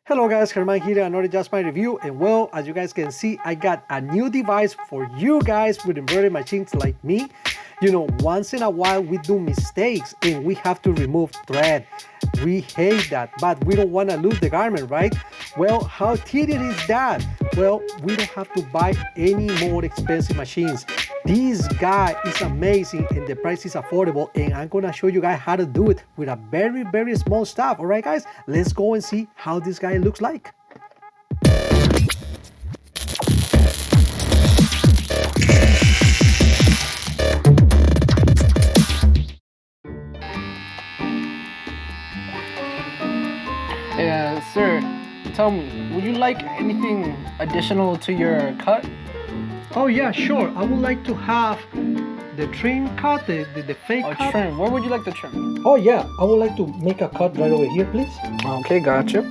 Hello guys, Herman here, another Just My Review, and well, as you guys can see, I got a new device for you guys with embroidery machines like me. You know, once in a while we do mistakes and we have to remove thread. We hate that, but we don't want to lose the garment, right? Well, how tedious is that? Well, we don't have to buy any more expensive machines. This guy is amazing and the price is affordable, and I'm gonna show you guys how to do it with a very small stuff. All right guys, let's go and see how this guy looks like. Sir, tell me, would you like anything additional to your cut? Oh yeah, sure. I would like to have the trim cut, the fake cut. Trim. Where would you like the trim? Oh yeah, I would like to make a cut right over here, please. Okay, gotcha.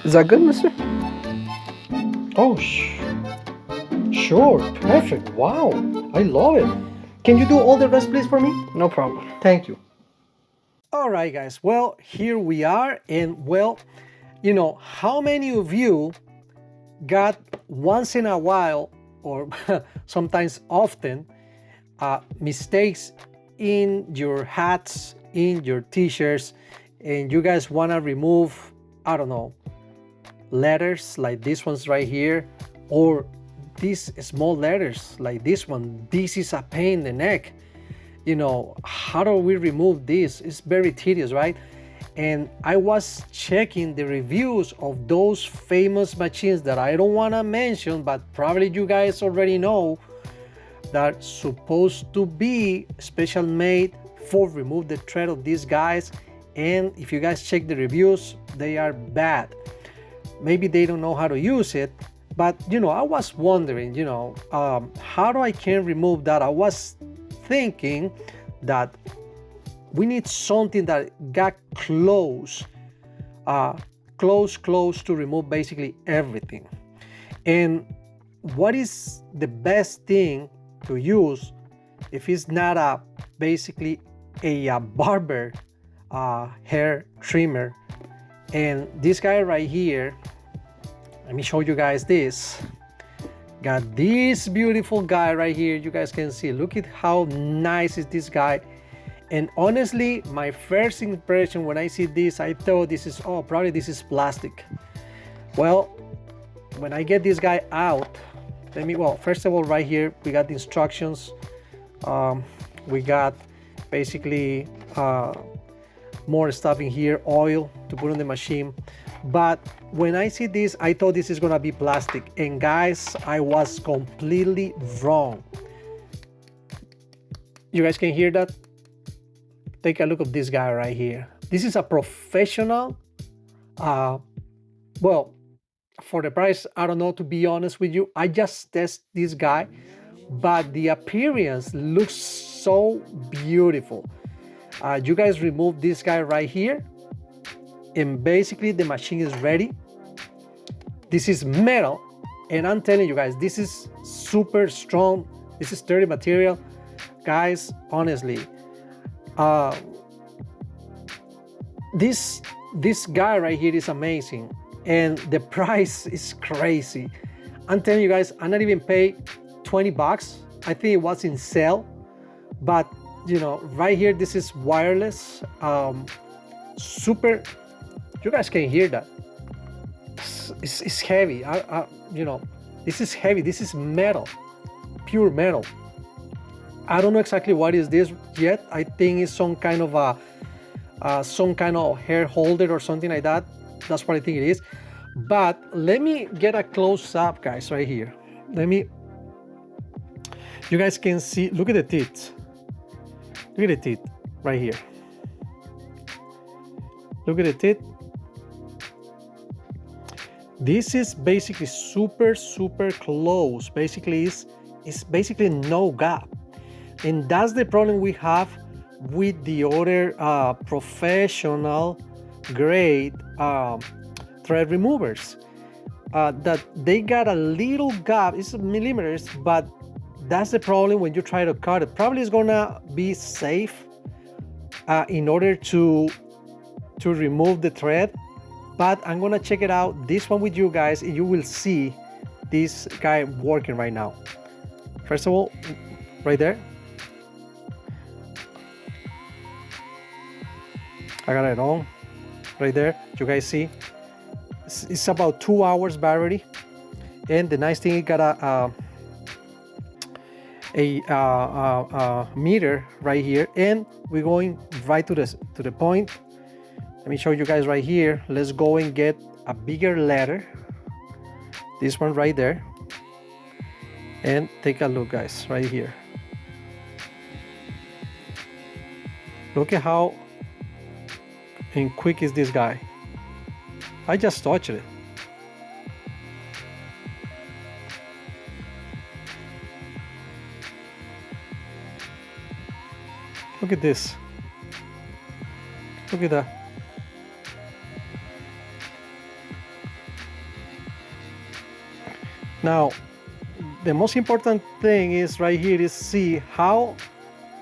Is that good, mister? Oh, sure, perfect. Wow, I love it. Can you do all the rest, please, for me? No problem. Thank you. All right, guys. Well, here we are. And well, you know, how many of you got once in a while or sometimes often mistakes in your hats, in your t-shirts, and you guys want to remove, I don't know, letters like these ones right here, or these small letters like this one? This is a pain in the neck. You know, how do we remove this? It's very tedious, right? And I was checking the reviews of those famous machines that I don't want to mention, but probably you guys already know, that supposed to be special made for remove the thread of these guys. And if you guys check the reviews, they are bad. Maybe they don't know how to use it, but you know, I was wondering, you know, how do I can remove that? I was thinking that we need something that got close to remove basically everything. And what is the best thing to use if it's not basically a barber hair trimmer? And this guy right here, let me show you guys this. Got this beautiful guy right here. You guys can see, look at how nice is this guy. And honestly, my first impression when I see this, I thought this is, oh, probably this is plastic. Well, when I get this guy out, well, first of all, right here, we got the instructions. We got basically more stuff in here, oil to put on the machine. But when I see this, I thought this is gonna be plastic, and guys, I was completely wrong. You guys can hear that? Take a look at this guy right here. This is a professional. Well, for the price, I don't know, to be honest with you. I just test this guy, but the appearance looks so beautiful. You guys remove this guy right here, and basically the machine is ready. This is metal, and I'm telling you guys, this is super strong. This is sturdy material, guys. Honestly, this guy right here is amazing, and the price is crazy. I'm telling you guys, I'm not even paid 20 bucks. I think it was in sale, but you know, right here, this is wireless, super. You guys can hear that. It's heavy. You know, this is heavy. This is metal, pure metal. I don't know exactly what is this yet. I think it's some kind of hair holder or something like that. That's what I think it is. But let me get a close up, guys, right here. You guys can see. Look at the teeth. Look at the teeth right here. Look at the teeth. This is basically super close. Basically, it's basically no gap, and that's the problem we have with the other professional grade thread removers. That they got a little gap, it's millimeters, but that's the problem when you try to cut it. Probably it's gonna be safe in order to remove the thread, but I'm gonna check it out, this one with you guys, and you will see this guy working right now. First of all, right there, I got it on right there. You guys see it's about 2 hours battery, and the nice thing, it got a meter right here, and we're going right to the point. Let me show you guys right here. Let's go and get a bigger letter, this one right there, and take a look, guys, right here. Look at how and quick is this guy. I just touched it. Look at this. Look at that. Now, the most important thing is right here is see how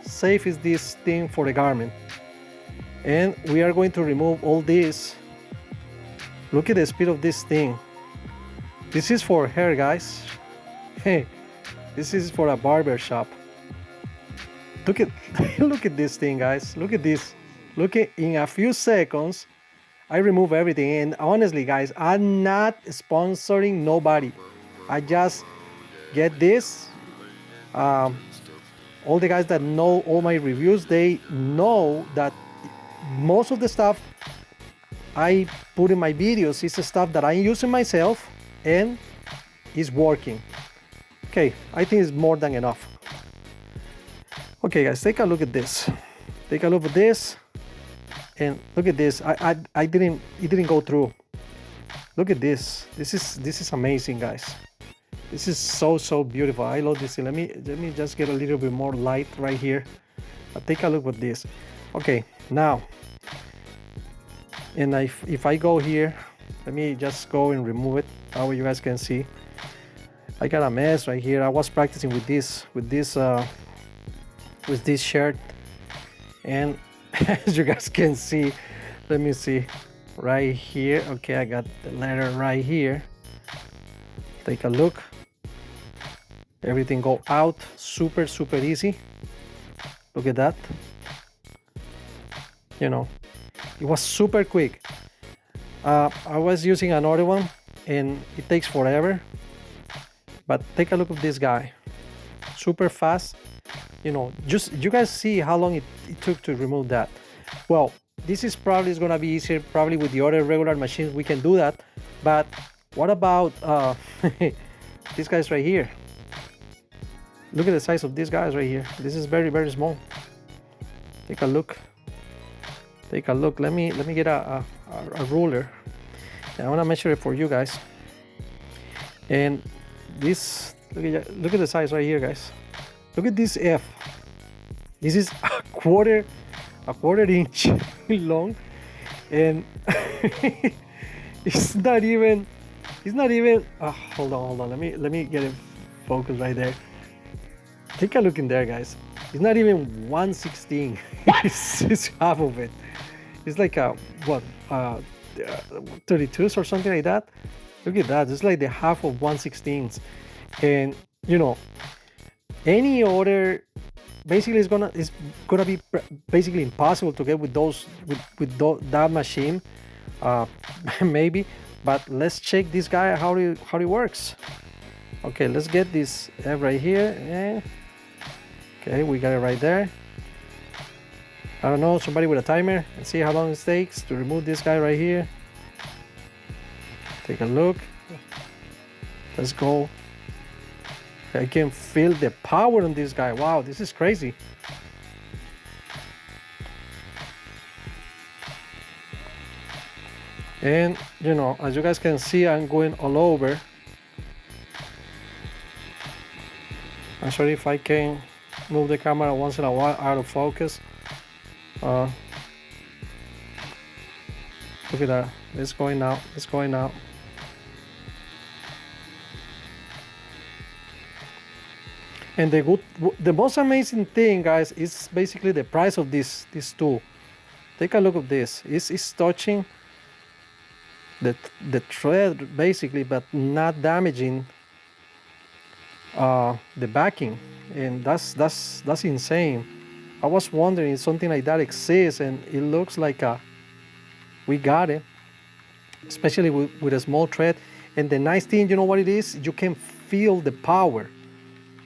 safe is this thing for the garment. And we are going to remove all this. Look at the speed of this thing. This is for hair, guys. Hey, this is for a barber shop. Look at look at this thing, guys. Look at this. Look at, in a few seconds, I remove everything. And honestly, guys, I'm not sponsoring nobody. I just get this. All the guys that know all my reviews, they know that most of the stuff I put in my videos is the stuff that I'm using myself and is working. Okay, I think it's more than enough. Okay, guys, take a look at this. Take a look at this, and look at this. It didn't go through. Look at this. This is amazing, guys. This is so beautiful. I love this. Let me just get a little bit more light right here. But take a look at this. Okay, now, and if I go here, let me just go and remove it. That way you guys can see. I got a mess right here. I was practicing with this shirt, and as you guys can see, let me see right here. Okay, I got the letter right here. Take a look. Everything go out super easy. Look at that. You know, it was super quick. I was using another one and it takes forever, but take a look at this guy. Super fast. You know, just you guys see how long it took to remove that. Well, this is probably is gonna be easier probably with the other regular machines. We can do that, but what about these guys right here? Look at the size of these guys right here. This is very small. Take a look. Take a look. Let me get a ruler. And I want to measure it for you guys. And this, look at the size right here, guys. Look at this F. This is a quarter inch long, and it's not even. Hold on. Let me get it focused right there. Take a look in there, guys. It's not even 1/16. It's half of it. It's like a what 32s or something like that. Look at that. It's like the half of 1/16. And you know, any other basically it's gonna be basically impossible to get with that machine. Maybe, but let's check this guy how it works. Okay, let's get this right here. Okay, we got it right there. I don't know, somebody with a timer, and see how long it takes to remove this guy right here. Take a look. Let's go. I can feel the power on this guy. Wow, this is crazy. And you know, as you guys can see, I'm going all over. I'm sorry if I can move the camera once in a while out of focus. Look Look at that. It's going out. It's going out. And the most amazing thing, guys, is basically the price of this tool. Take a look at this. It's touching the thread basically, but not damaging the backing, and that's insane. I was wondering if something like that exists, and it looks like we got it, especially with a small thread. And the nice thing, you know what it is? You can feel the power.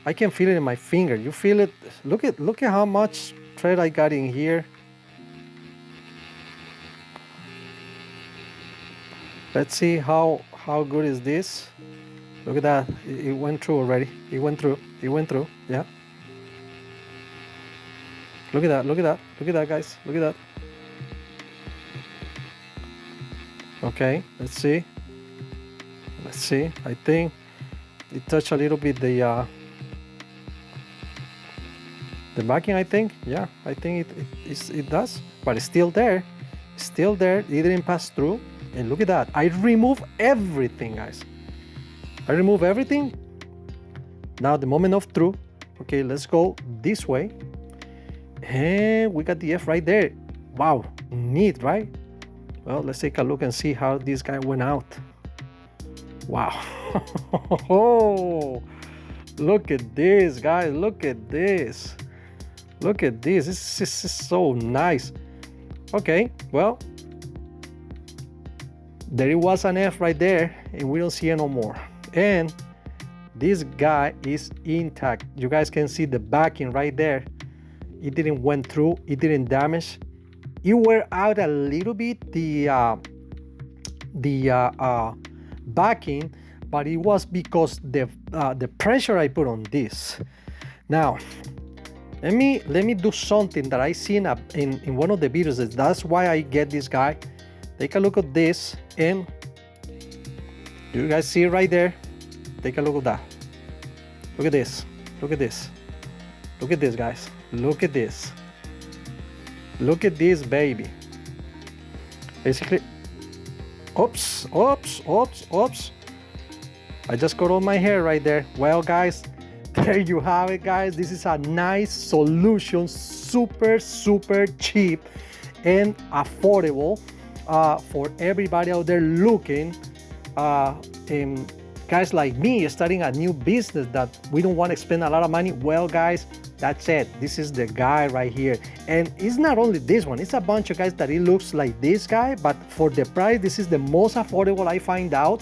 I can feel it in my finger. You feel it. Look at how much thread I got in here. Let's see how good is this. Look at that. It went through already. It went through. It went through. Yeah. Look at that. Look at that. Look at that, guys. Look at that. Okay. Let's see. Let's see. I think it touched a little bit the backing. I think. Yeah. I think it does. But it's still there. It's still there. It didn't pass through. And look at that. I remove everything, guys. I remove everything. Now the moment of truth. Okay, let's go this way. And we got the F right there. Wow, neat, right? Well, let's take a look and see how this guy went out. Wow. Oh, look at this, guys. Look at this. Look at this. This is so nice. Okay, well, there it was an F right there, and we don't see it no more. And this guy is intact. You guys can see the backing right there. It didn't went through. It didn't damage. It wear out a little bit the backing, but it was because the pressure I put on this. Now, let me do something that I seen in one of the videos. That's why I get this guy. Take a look at this, and you guys see it right there. Take a look at that. Look at this. Look at this. Look at this, guys. Look at this. Look at this, baby. Basically, oops. I just cut all my hair right there. Well, guys, there you have it, guys. This is a nice solution, super cheap and affordable for everybody out there looking, and guys like me starting a new business that we don't want to spend a lot of money. Well, guys, that's it. This is the guy right here. And it's not only this one, it's a bunch of guys that it looks like this guy, but for the price, this is the most affordable I find out.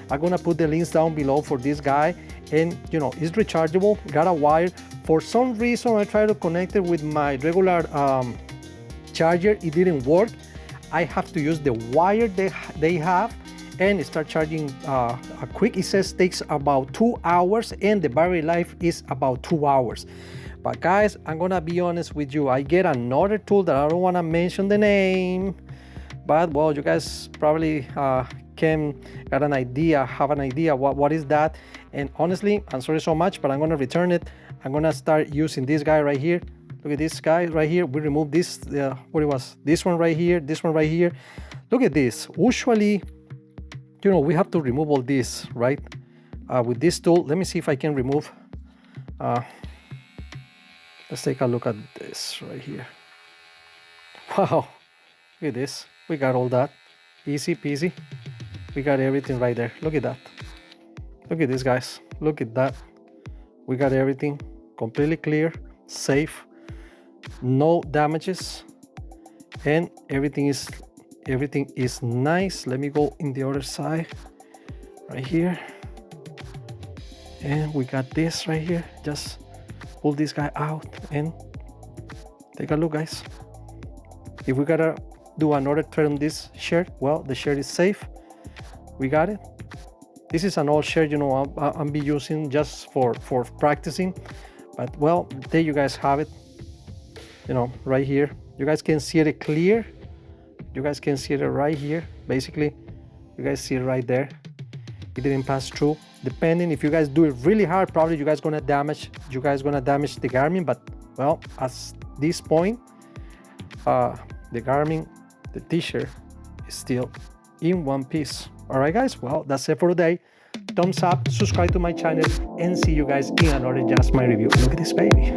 I'm gonna put the links down below for this guy. And you know, it's rechargeable, got a wire. For some reason, I tried to connect it with my regular charger. It didn't work. I have to use the wire they have and start charging quick. It says takes about 2 hours, and the battery life is about 2 hours. But guys, I'm gonna be honest with you. I get another tool that I don't wanna mention the name, but well, you guys probably can have an idea what is that. And honestly, I'm sorry so much, but I'm gonna return it. I'm gonna start using this guy right here. Look at this guy right here. We remove this, what it was, this one right here, this one right here. Look at this. Usually, you know, we have to remove all this, right? With this tool, let me see if I can remove. Let's take a look at this right here. Wow, look at this. We got all that. Easy peasy. We got everything right there. Look at that. Look at this, guys. Look at that. We got everything completely clear, safe, no damages, and everything is nice. Let me go in the other side right here, and we got this right here. Just pull this guy out and take a look, guys. If we gotta do another thread on this shirt, well, the shirt is safe. We got it. This is an old shirt, you know, I'll be using just for practicing, but well, there you guys have it. You know, right here, you guys can see it clear. You guys can see it right here. Basically, you guys see it right there. It didn't pass through. Depending, if you guys do it really hard, probably you guys gonna damage the garment. But well, at this point, the garment, the t-shirt still in one piece. All right, guys, well, that's it for today. Thumbs up, subscribe to my channel, and see you guys in another Just My Review. Look at this baby.